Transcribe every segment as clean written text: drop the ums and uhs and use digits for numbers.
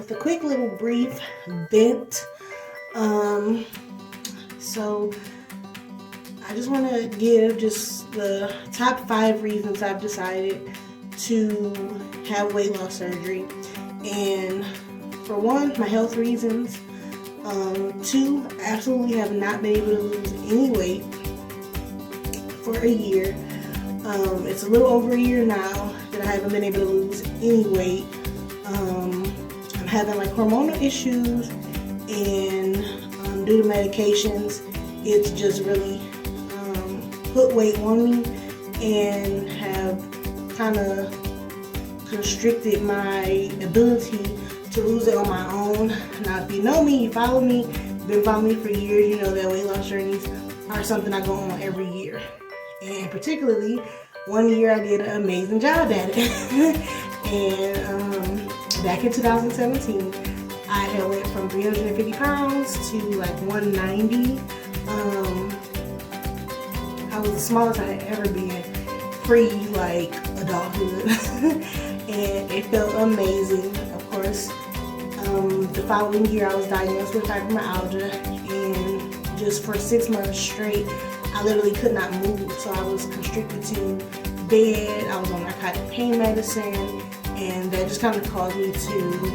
with a quick little brief vent. So I just want to give just the top 5 reasons I've decided to have weight loss surgery. And for 1, my health reasons. 2, absolutely have not been able to lose any weight for a year. It's a little over a year now that I haven't been able to lose any weight. I'm having like hormonal issues, and due to medications, it's just really put weight on me and have kind of constricted my ability to lose it on my own. Now, if you know me, you follow me, you've been following me for years, you know that weight loss journeys are something I go on every year. And particularly, one year I did an amazing job at it. And back in 2017, I had went from 350 pounds to like 190. I was the smallest I had ever been, pre like adulthood. And it felt amazing. Of course, the following year I was diagnosed with fibromyalgia, and just for 6 months straight, I literally could not move. So I was constricted to bed, I was on narcotic pain medicine, and that just kind of caused me to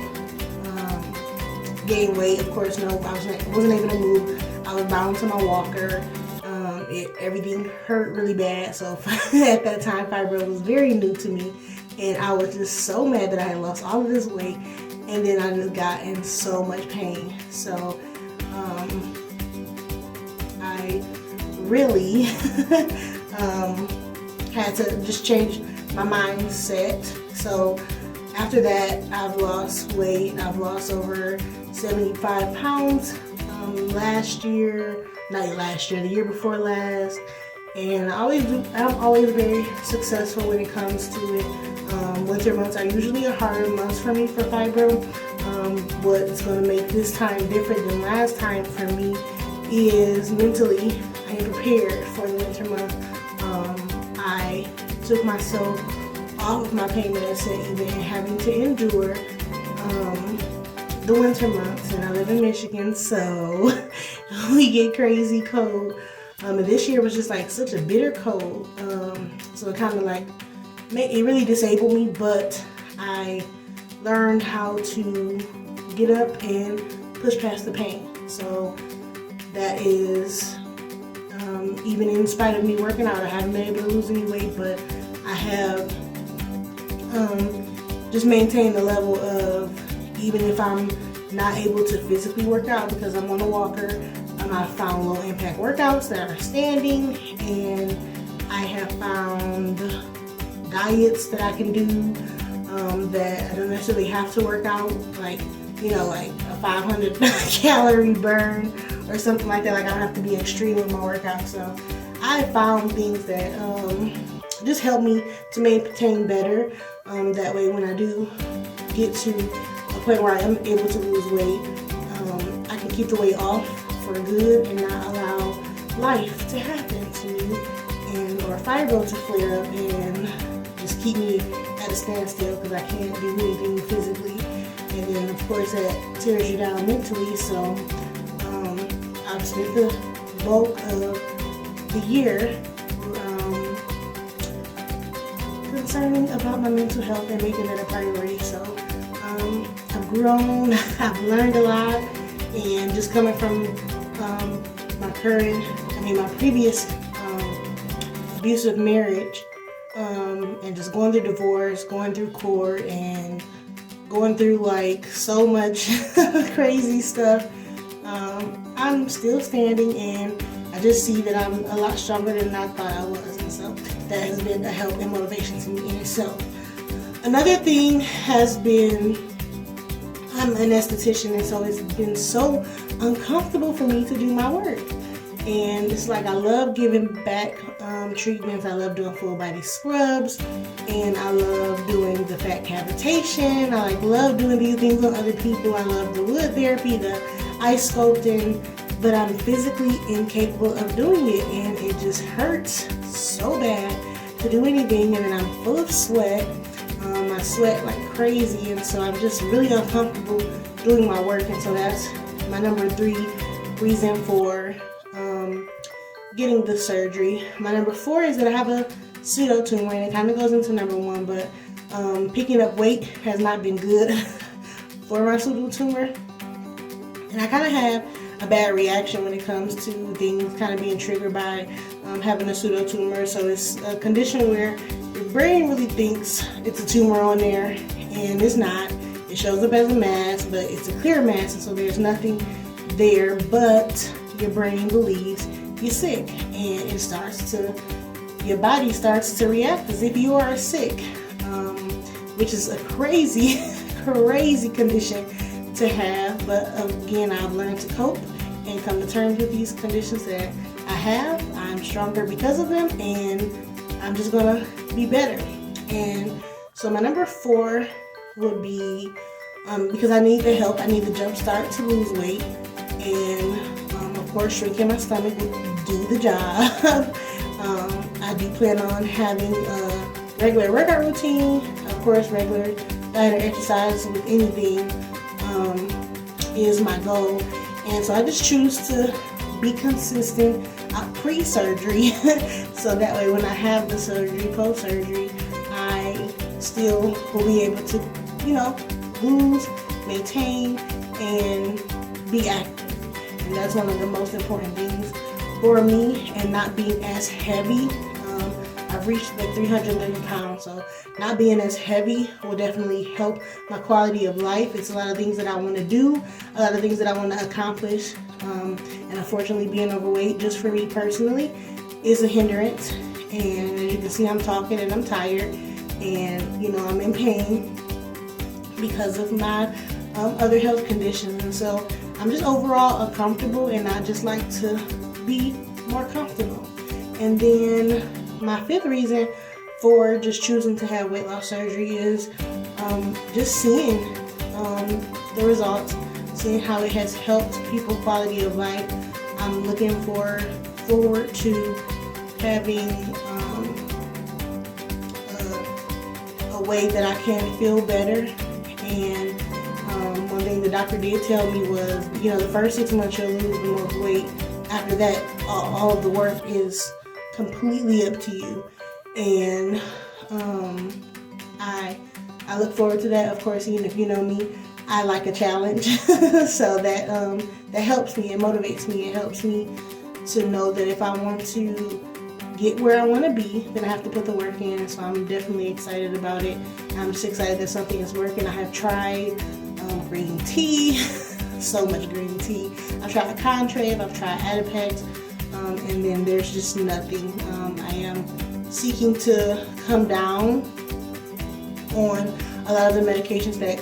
gain weight. Of course, no, I wasn't able to move. I was bound to my walker. Everything hurt really bad. So at that time, fibro was very new to me, and I was just so mad that I had lost all of this weight, and then I just got in so much pain. So I really had to just change my mindset. So after that, I've lost weight. I've lost over 75 pounds the year before last. And I'm always very successful when it comes to it. Winter months are usually a harder months for me for fibro. What's going to make this time different than last time for me is mentally I am prepared for the winter month. I took myself off of my pain medicine, even having to endure the winter months. And I live in Michigan, so we get crazy cold. And this year was just like such a bitter cold. So it kind of like it really disabled me, but I learned how to get up and push past the pain. So that is, even in spite of me working out, I haven't been able to lose any weight, but I have just maintained the level of, even if I'm not able to physically work out because I'm on a walker, I found low impact workouts that are standing, and I have found diets that I can do that I don't necessarily have to work out, like, you know, like a 500 calorie burn or something like that. Like, I don't have to be extreme with my workout. So I found things that just help me to maintain better. That way, when I do get to a point where I am able to lose weight, I can keep the weight off for good and not allow life to happen to me or fibro to flare up and just keep me at a standstill because I can't do anything physically. And then of course that tears you down mentally. So I've spent the bulk of the year concerning about my mental health and making that a priority. So I've grown, I've learned a lot, and just coming from my previous abusive marriage, and just going through divorce, going through court, and going through like so much crazy stuff, I'm still standing, and I just see that I'm a lot stronger than I thought I was, and so that has been a help and motivation to me in itself. Another thing has been, I'm an esthetician, and so it's been so uncomfortable for me to do my work. And it's like I love giving back treatments. I love doing full body scrubs, and I love doing the fat cavitation. I love doing these things on other people. I love the wood therapy, the ice sculpting, but I'm physically incapable of doing it, and it just hurts so bad to do anything. And then I'm full of sweat. I sweat like crazy, and so I'm just really uncomfortable doing my work. And so that's my number 3 reason for getting the surgery. My number 4 is that I have a pseudo tumor, and it kind of goes into number 1, but picking up weight has not been good for my pseudo tumor, and I kind of have a bad reaction when it comes to things kind of being triggered by having a pseudo tumor. So it's a condition where your brain really thinks it's a tumor on there, and it's not. It shows up as a mass, but it's a clear mass, and so there's nothing there, but your brain believes you're sick, and your body starts to react as if you are sick, which is a crazy condition to have. But again, I've learned to cope and come to terms with these conditions that I have. I'm stronger because of them, and I'm just gonna be better. And so my number 4 would be because I need the help. I need the jump start to lose weight, and of course shrinking my stomach would do the job. I do plan on having a regular workout routine, of course regular diet or exercise with anything is my goal. And so I just choose to be consistent pre-surgery so that way when I have the surgery, post-surgery, I still will be able to, lose, maintain, and be active. And that's one of the most important things for me, and not being as heavy. I've reached the 330 pounds, so not being as heavy will definitely help my quality of life. It's a lot of things that I want to do, a lot of things that I want to accomplish, and unfortunately being overweight, just for me personally, is a hindrance. And as you can see, I'm talking and I'm tired, and I'm in pain because of my other health conditions. And so I'm just overall uncomfortable, and I just like to be more comfortable. And then my 5th reason for just choosing to have weight loss surgery is just seeing the results, seeing how it has helped people's quality of life. I'm looking forward to having a way that I can feel better. And one thing the doctor did tell me was, the first 6 months you'll lose the most weight. After that, all of the work is completely up to you. And I look forward to that. Of course, even if you know me, I like a challenge. So that helps me, it motivates me, it helps me to know that if I want to get where I want to be, then I have to put the work in. So I'm definitely excited about it. I'm just excited that something is working. I have tried green tea, so much green tea. I've tried Contrave, I've tried Adipex, and then there's just nothing. I am seeking to come down on a lot of the medications that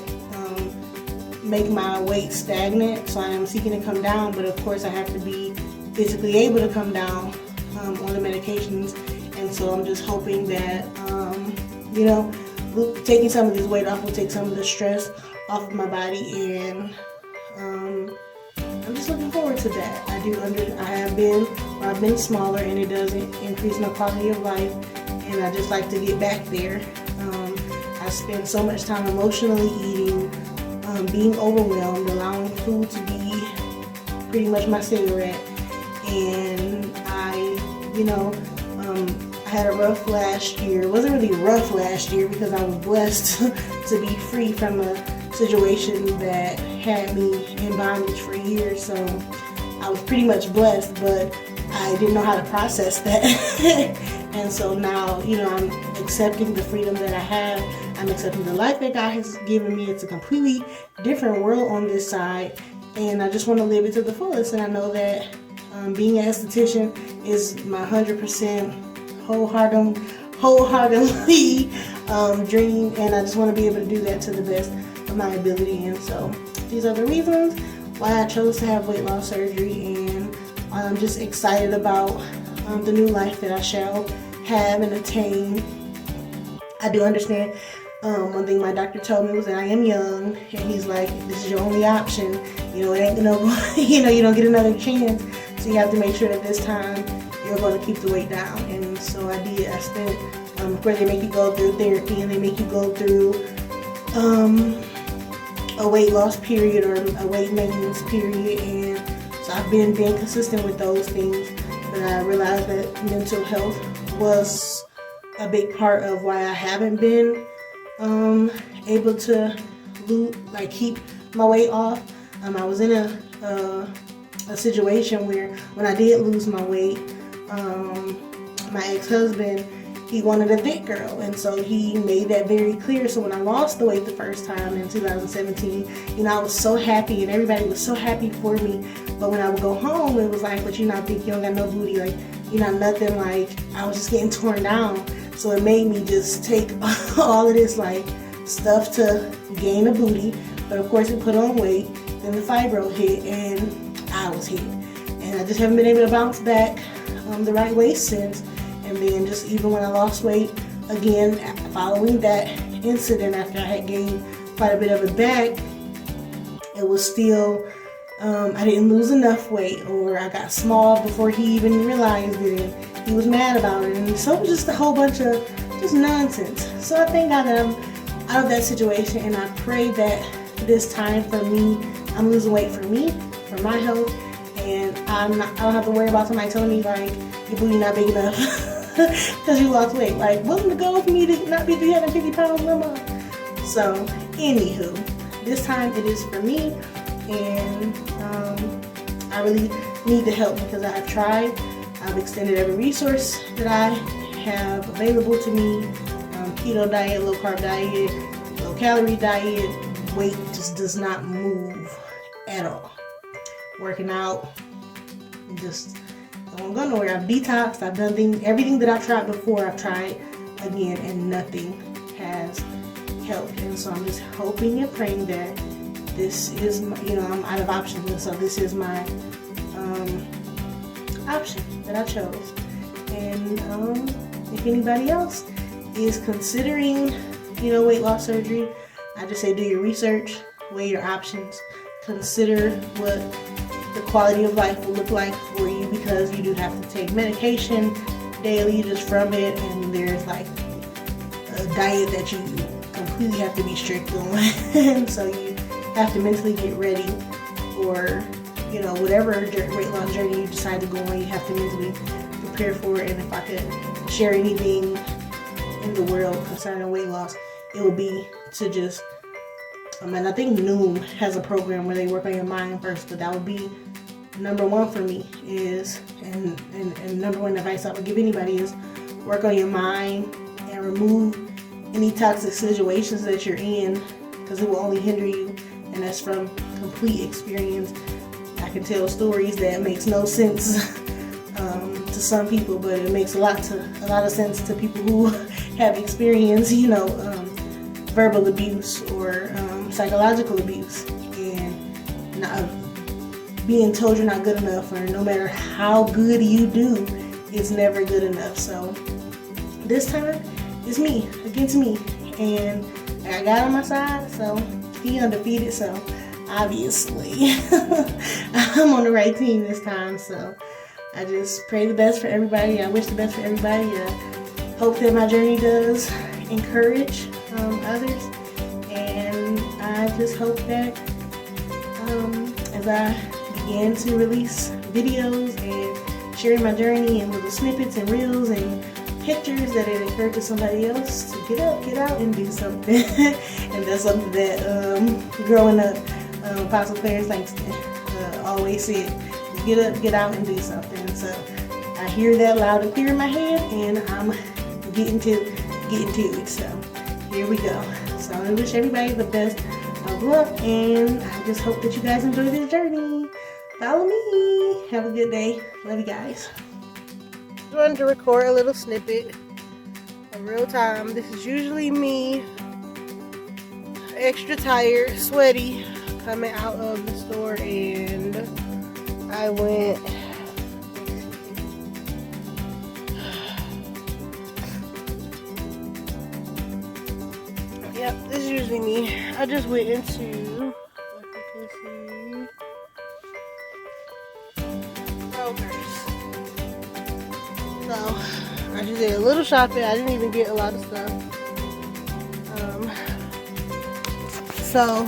make my weight stagnant. So I am seeking to come down, but of course I have to be physically able to come down on the medications. And so I'm just hoping that taking some of this weight off will take some of the stress off of my body, and I'm just looking forward to that. I've been smaller, and it doesn't increase my quality of life, and I just like to get back there. I spend so much time emotionally eating, being overwhelmed, allowing food to be pretty much my cigarette, and I had a rough last year. It wasn't really rough last year because I was blessed to be free from a situation that had me in bondage for years. So I was pretty much blessed, but I didn't know how to process that. And so now, I'm accepting the freedom that I have. I'm accepting the life that God has given me. It's a completely different world on this side, and I just want to live it to the fullest. And I know that being an esthetician is my 100% wholeheartedly dream, and I just want to be able to do that to the best of my ability. And so these are the reasons why I chose to have weight loss surgery, and I'm just excited about the new life that I shall have and attain. I do understand one thing my doctor told me was that I am young, and he's like, this is your only option. It ain't gonna, you don't get another chance. So you have to make sure that this time you're going to keep the weight down. And so I did. I spent, where they make you go through therapy, and they make you go through a weight loss period or a weight maintenance period, and so I've been being consistent with those things. But I realized that mental health was a big part of why I haven't been able to keep my weight off. I was in a situation where when I did lose my weight, my ex-husband, he wanted a thick girl, and so he made that very clear. So when I lost the weight the first time in 2017, I was so happy and everybody was so happy for me. But when I would go home, it was like, but you not think you don't got no booty, like you're not nothing. Like I was just getting torn down. So it made me just take all of this like stuff to gain a booty. But of course it put on weight. Then the fibro hit and I was hit. And I just haven't been able to bounce back the right way since. And then just even when I lost weight again following that incident, after I had gained quite a bit of it back, it was still, I didn't lose enough weight, or I got small before he even realized it, and he was mad about it. And so it was just a whole bunch of just nonsense. So I thank God that I'm out of that situation, and I pray that this time for me, I'm losing weight for me, for my health, and I don't have to worry about somebody telling me like, your booty not big enough because you lost weight. Like, wasn't the goal for me to not be 350 pounds no more? So, anywho, this time it is for me, and I really need the help because I have tried. I've extended every resource that I have available to me. Keto diet, low carb diet, low calorie diet. Weight just does not move at all. Working out, just don't go nowhere. I've detoxed. I've done everything that I've tried before. I've tried again, and nothing has helped. And so I'm just hoping and praying that this is, I'm out of options, and so this is my option that I chose. And if anybody else is considering, weight loss surgery, I just say do your research, weigh your options, consider what the quality of life will look like for you, because you do have to take medication daily just from it, and there's like a diet that you completely have to be strict on. So you have to mentally get ready for, whatever weight loss journey you decide to go on. You have to mentally prepare for it. And if I could share anything in the world concerning weight loss, it would be to just, and I think Noom has a program where they work on your mind first, but that would be number one for me is, and number one advice I would give anybody is work on your mind and remove any toxic situations that you're in, because it will only hinder you. And that's from complete experience. I can tell stories that makes no sense to some people, but it makes a lot of sense to people who have experienced, verbal abuse or psychological abuse, and not being told you're not good enough, or no matter how good you do, it's never good enough. So this time it's me against me, and I got on my side, so he undefeated, so obviously I'm on the right team this time. So I just pray the best for everybody. I wish the best for everybody. I hope that my journey does encourage others, and I just hope that as I begin to release videos and sharing my journey and little snippets and reels and pictures, that it encourages somebody else to get up, get out, and do something. And that's something that growing up, Apostle Clarence Langston always said: get up, get out, and do something. So I hear that loud and clear in my head, and I'm getting to it. So here we go. So I wish everybody the best of luck, and I just hope that you guys enjoy this journey. Follow me. Have a good day. Love you guys. I wanted to record a little snippet of real time. This is usually me, extra tired, sweaty, coming out of the store, and I went. Yep, this is usually me. I just went into, if you can see, Kroger's. So I just did a little shopping. I didn't even get a lot of stuff. So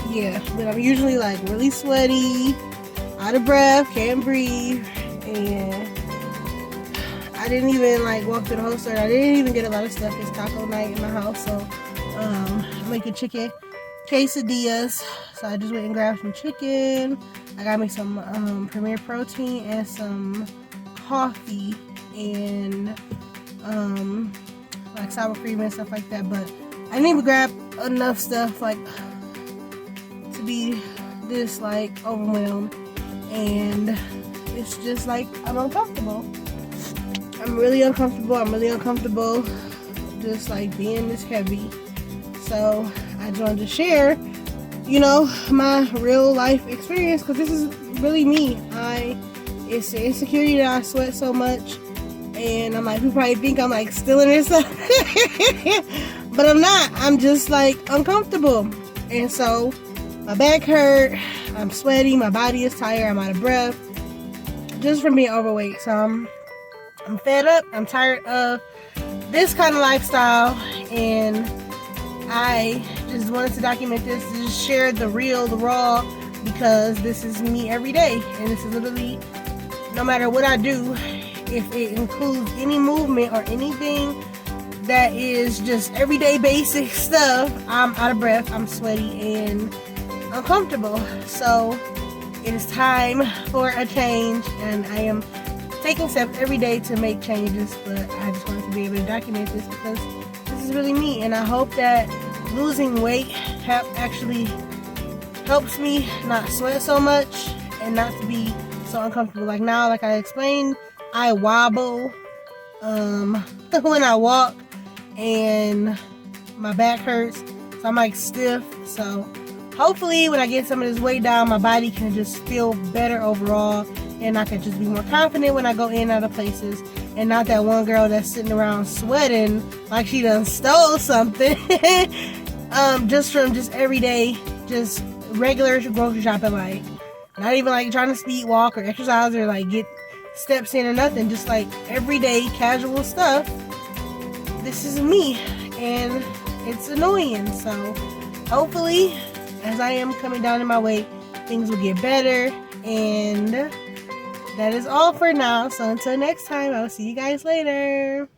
yeah, but I'm usually like really sweaty, out of breath, can't breathe, and I didn't even like walk to the whole store. I didn't even get a lot of stuff. It's taco night in my house, so I'm making chicken quesadillas. So I just went and grabbed some chicken. I gotta make some Premier Protein and some coffee and like sour cream and stuff like that. But I didn't even grab enough stuff like to be this like overwhelmed, and it's just like I'm uncomfortable. I'm really uncomfortable just like being this heavy. So I just wanted to share, you know, my real life experience, because this is really me. It's the insecurity that I sweat so much, and I'm like, people probably think I'm like stealing or something. But I'm not. I'm just like uncomfortable. And so my back hurt, I'm sweaty, my body is tired, I'm out of breath just from being overweight. So I'm fed up, I'm tired of this kind of lifestyle, and I just wanted to document this, to just share the real, the raw, because this is me every day, and this is literally, no matter what I do, if it includes any movement or anything that is just everyday basic stuff, I'm out of breath, I'm sweaty, and uncomfortable. So it is time for a change, and I am taking steps every day to make changes. But I just wanted to be able to document this, because this is really me, and I hope that losing weight actually helps me not sweat so much and not to be so uncomfortable. Like now, like I explained, I wobble when I walk, and my back hurts, so I'm like stiff. So hopefully when I get some of this weight down, my body can just feel better overall, and I can just be more confident when I go in and out of places, and not that one girl that's sitting around sweating like she done stole something just from just everyday, just regular grocery shopping, like not even like trying to speed walk or exercise or like get steps in or nothing, just like everyday casual stuff. This is me, and it's annoying. So hopefully, as I am coming down in my weight, things will get better. And that is all for now. So until next time, I will see you guys later.